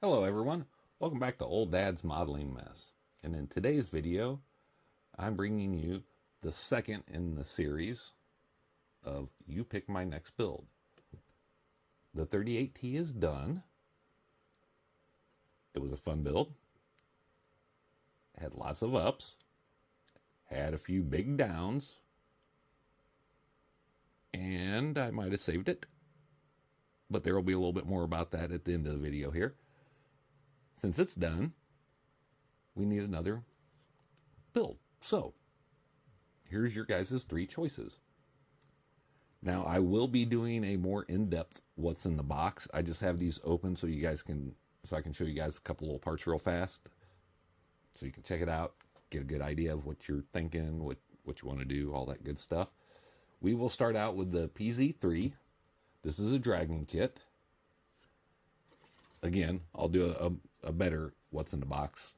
Hello everyone, welcome back to Old Dad's Modeling Mess. And in today's video, I'm bringing you the second in the series of You Pick My Next Build. The 38T is done. It was a fun build. Had lots of ups. Had a few big downs. And I might have saved it. But there will be a little bit more about that at the end of the video here. Since it's done, we need another build. So, here's your guys' three choices. Now, I will be doing a more in-depth what's in the box. I just have these open so I can show you guys a couple little parts real fast. So you can check it out, get a good idea of what you're thinking, what you want to do, all that good stuff. We will start out with the PZ3. This is a dragging kit. Again, I'll do a better what's in the box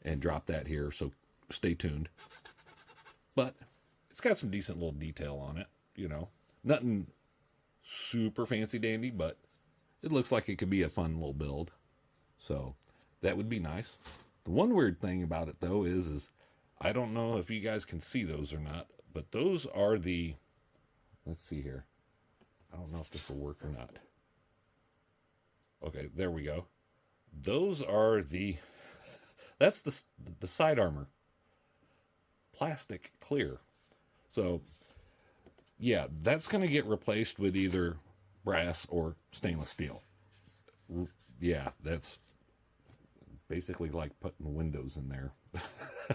and drop that here, so stay tuned. But it's got some decent little detail on it, you know. Nothing super fancy dandy, but it looks like it could be a fun little build. So that would be nice. The one weird thing about it, though, is I don't know if you guys can see those or not, but those are the, let's see here. I don't know if this will work or not. Okay, there we go. Those are that's the side armor. Plastic clear. So, yeah, that's going to get replaced with either brass or stainless steel. Yeah, that's basically like putting windows in there.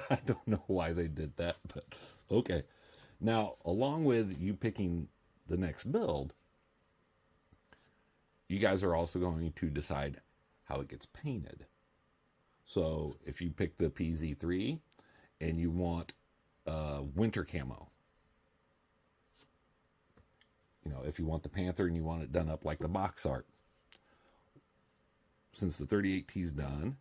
I don't know why they did that, but okay. Now, along with you picking the next build, you guys are also going to decide how it gets painted. So if you pick the PZ3 and you want winter camo, you know, if you want the Panther and you want it done up like the box art, since the 38T is done,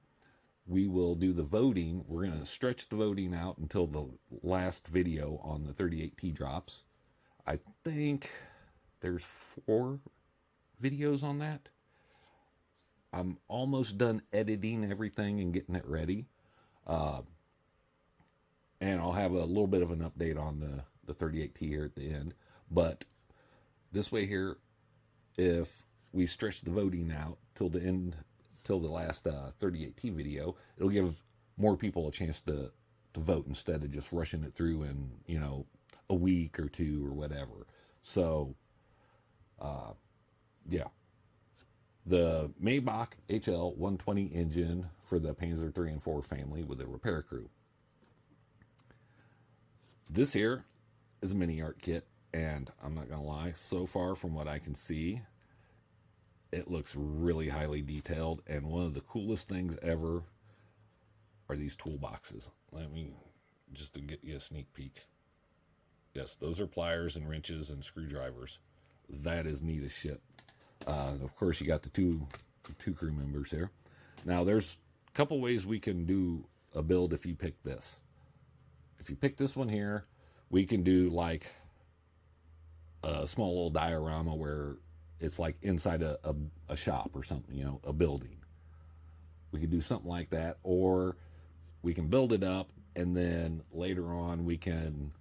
we will do the voting. We're going to stretch the voting out until the last video on the 38T drops. I think there's 4 videos on that. I'm almost done editing everything and getting it ready. And I'll have a little bit of an update on the 38T here at the end. But this way here, if we stretch the voting out till the end, till the last 38T video, it'll give more people a chance to vote instead of just rushing it through in, you know, a week or 2 or whatever. So, yeah. The Maybach HL 120 engine for the Panzer 3 and 4 family with a repair crew. This here is a mini art kit, and I'm not going to lie, so far from what I can see, it looks really highly detailed, and one of the coolest things ever are these toolboxes. Let me, just to get you a sneak peek. Yes, those are pliers and wrenches and screwdrivers. That is neat as shit. Of course, you got the two crew members here. Now, there's a couple ways we can do a build if you pick this. If you pick this one here, we can do like a small little diorama where it's like inside a shop or something, you know, a building. We could do something like that, or we can build it up, and then later on we can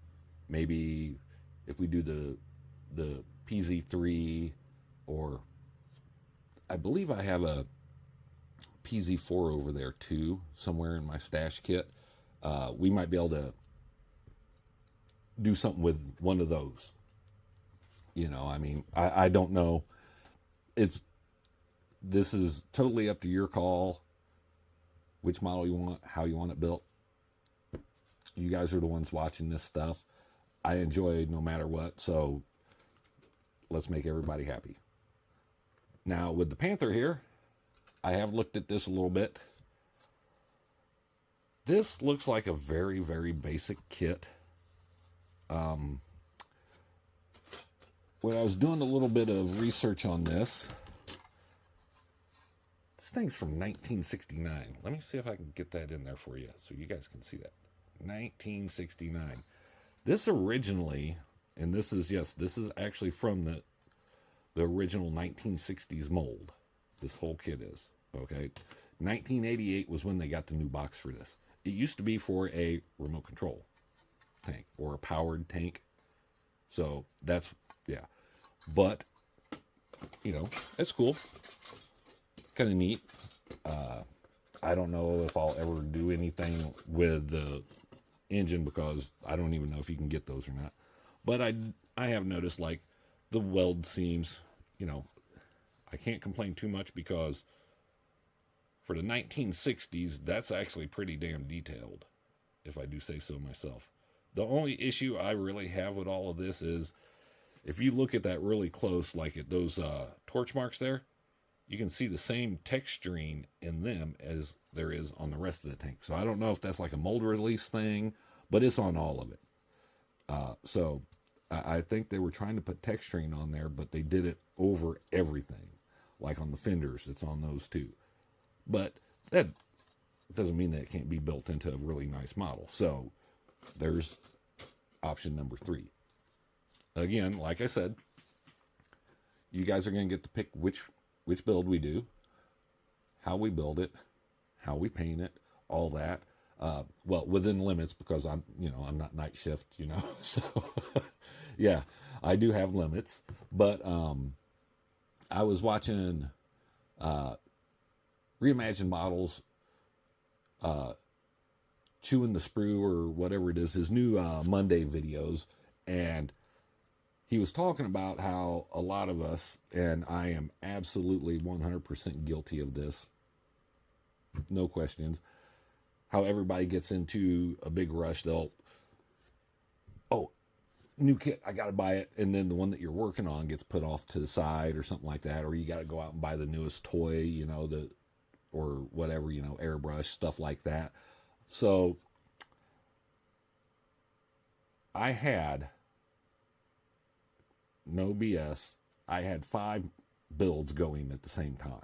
maybe, if we do the PZ3, or I believe I have a PZ4 over there too, somewhere in my stash kit. We might be able to do something with one of those. You know, I mean, I don't know. This is totally up to your call, which model you want, how you want it built. You guys are the ones watching this stuff. I enjoy no matter what, so let's make everybody happy. Now, with the Panther here, I have looked at this a little bit. This looks like a very, very basic kit. When I was doing a little bit of research on this thing's from 1969. Let me see if I can get that in there for you so you guys can see that. 1969. This originally, and this is actually from the original 1960s mold. This whole kit is. Okay. 1988 was when they got the new box for this. It used to be for a remote control tank or a powered tank. So that's, yeah. But, you know, it's cool. Kind of neat. I don't know if I'll ever do anything with the engine because I don't even know if you can get those or not. But I have noticed like the weld seams, you know, I can't complain too much because for the 1960s, that's actually pretty damn detailed, if I do say so myself. The only issue I really have with all of this is if you look at that really close, like at those torch marks there, you can see the same texturing in them as there is on the rest of the tank. So I don't know if that's like a mold release thing, but it's on all of it. So I think they were trying to put texturing on there, but they did it over everything. Like on the fenders, it's on those too. But that doesn't mean that it can't be built into a really nice model. So there's option number 3. Again, like I said, you guys are going to get to pick which build we do, how we build it, how we paint it, all that. Well, within limits because I'm not night shift, So yeah, I do have limits. But I was watching Reimagined Models, Chewing the Sprue or whatever it is, his new Monday videos, and he was talking about how a lot of us, and I am absolutely 100% guilty of this, no questions, how everybody gets into a big rush. Oh, new kit, I got to buy it. And then the one that you're working on gets put off to the side or something like that. Or you got to go out and buy the newest toy, or whatever, airbrush, stuff like that. So I had, no BS, I had 5 builds going at the same time.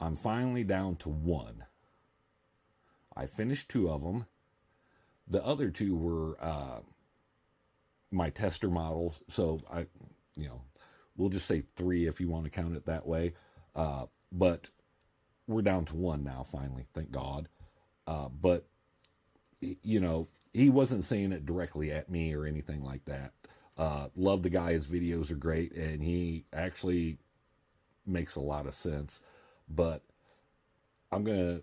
I'm finally down to 1. I finished 2 of them. The other 2 were my tester models. So we'll just say 3 if you want to count it that way. But we're down to 1 now, finally, thank God. But he wasn't saying it directly at me or anything like that. Love the guy. His videos are great, and he actually makes a lot of sense. But I'm gonna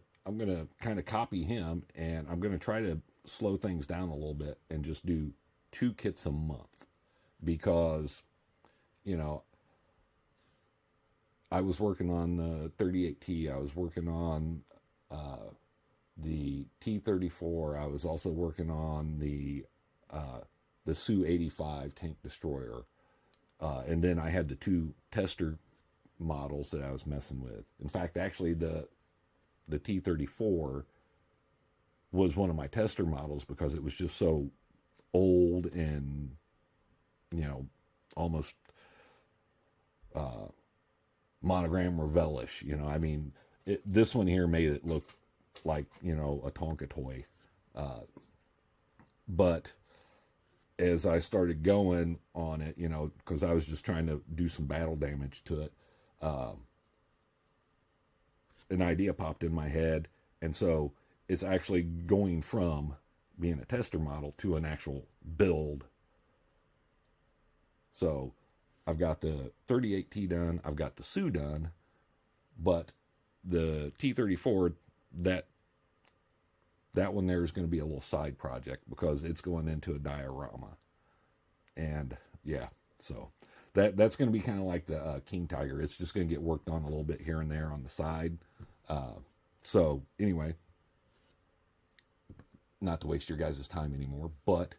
kind of copy him, and I'm gonna try to slow things down a little bit and just do 2 kits a month because I was working on the 38T. I was working on the T-34. I was also working on the Su-85 tank destroyer. And then I had the 2 tester models that I was messing with. In fact, actually, the T-34 was one of my tester models because it was just so old and, almost monogram Revelish. This one here made it look like, a Tonka toy. But as I started going on it, because I was just trying to do some battle damage to it, an idea popped in my head. And so it's actually going from being a tester model to an actual build. So I've got the 38T done, I've got the Su done, but the T-34, that one there is going to be a little side project because it's going into a diorama. And yeah, so that's going to be kind of like the King Tiger. It's just going to get worked on a little bit here and there on the side. So anyway, not to waste your guys' time anymore, but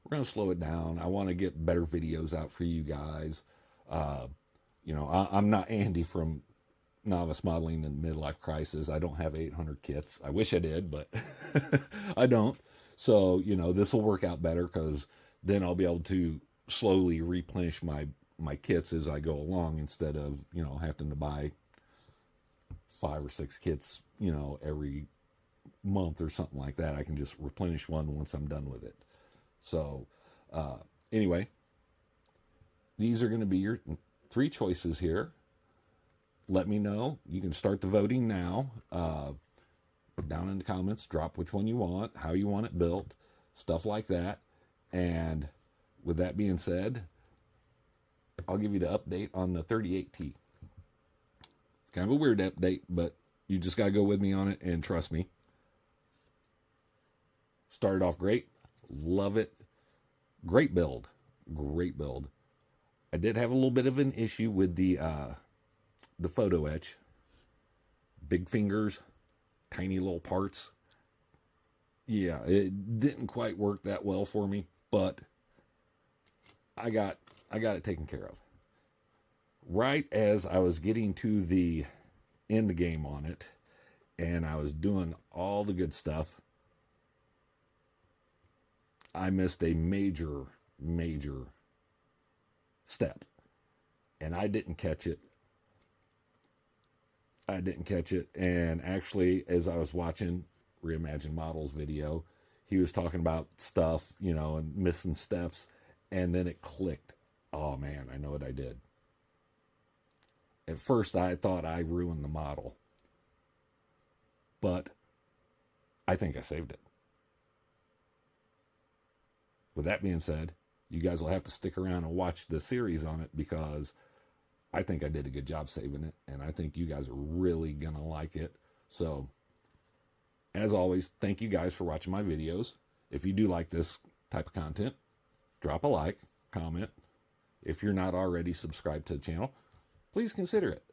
we're going to slow it down. I want to get better videos out for you guys. I'm not Andy from Novice Modeling and Midlife Crisis. I don't have 800 kits. I wish I did, but I don't. So, this will work out better because then I'll be able to slowly replenish my kits as I go along instead of, having to buy 5 or 6 kits, every month or something like that. I can just replenish one once I'm done with it. So, anyway, these are going to be your 3 choices here. let me know. You can start the voting now. Down in the comments, drop which one you want, how you want it built, stuff like that. And with that being said, I'll give you the update on the 38T. It's kind of a weird update, but you just got to go with me on it and trust me. Started off great. Love it. Great build. Great build. I did have a little bit of an issue with the photo etch. Big fingers, tiny little parts. Yeah, it didn't quite work that well for me, but I got it taken care of. Right as I was getting to the end game on it, and I was doing all the good stuff, I missed a major step, and I didn't catch it. And actually, as I was watching Reimagine Models video, he was talking about stuff, and missing steps, and then it clicked. Oh man, I know what I did. At first, I thought I ruined the model, but I think I saved it. With that being said, you guys will have to stick around and watch the series on it, because I think I did a good job saving it, and I think you guys are really going to like it. So, as always, thank you guys for watching my videos. If you do like this type of content, drop a like, comment. If you're not already subscribed to the channel, please consider it.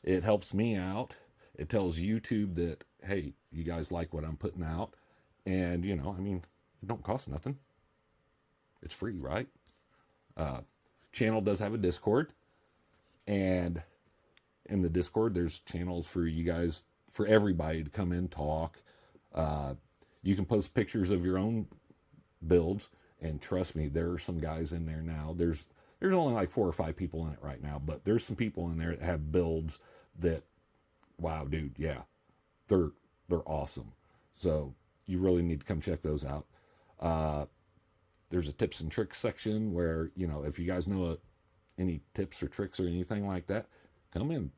It helps me out. It tells YouTube that, hey, you guys like what I'm putting out. And, it don't cost nothing. It's free, right? Channel does have a Discord. And in the Discord, there's channels for you guys, for everybody to come in, talk. You can post pictures of your own builds. And trust me, there are some guys in there now. There's only like 4 or 5 people in it right now, but there's some people in there that have builds that, wow, dude, yeah, they're awesome. So you really need to come check those out. There's a tips and tricks section where, if you guys know any tips or tricks or anything like that, come in,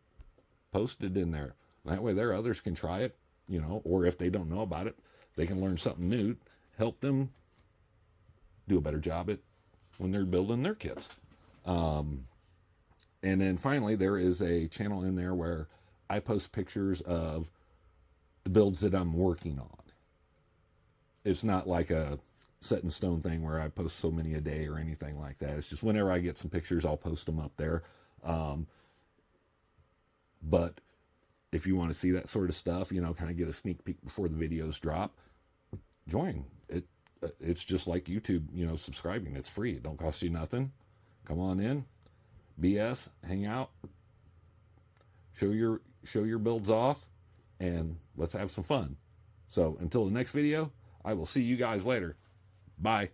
post it in there. That way there others can try it, or if they don't know about it, they can learn something new, help them do a better job at when they're building their kits. And then finally, there is a channel in there where I post pictures of the builds that I'm working on. It's not like a set in stone thing where I post so many a day or anything like that. It's just whenever I get some pictures, I'll post them up there. But if you want to see that sort of stuff, kind of get a sneak peek before the videos drop, join it. It's just like YouTube, subscribing. It's free. It don't cost you nothing. Come on in, BS, hang out, show your builds off, and let's have some fun. So until the next video, I will see you guys later. Bye.